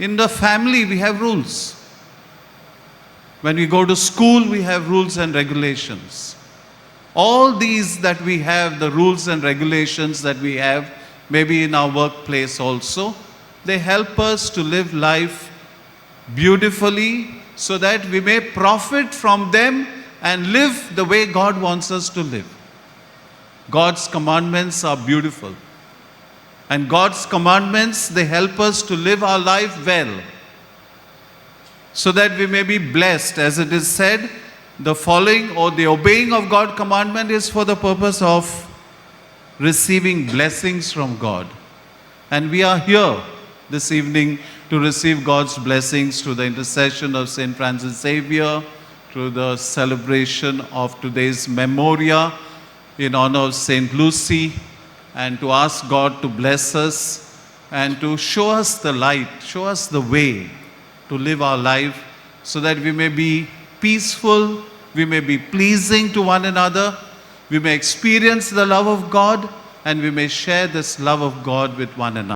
In the family, we have rules. When we go to school, we have rules and regulations. All these that we have, the rules and regulations that we have, maybe in our workplace also, they help us to live life beautifully so that we may profit from them and live the way God wants us to live. God's commandments are beautiful. And God's commandments, they help us to live our life well, so that we may be blessed. As it is said, the following or the obeying of God's commandment is for the purpose of receiving blessings from God. And we are here this evening to receive God's blessings through the intercession of St. Francis Xavier, through the celebration of today's Memoria in honor of St. Lucy, and to ask God to bless us and to show us the light, show us the way to live our life so that we may be peaceful, we may be pleasing to one another, we may experience the love of God, and we may share this love of God with one another.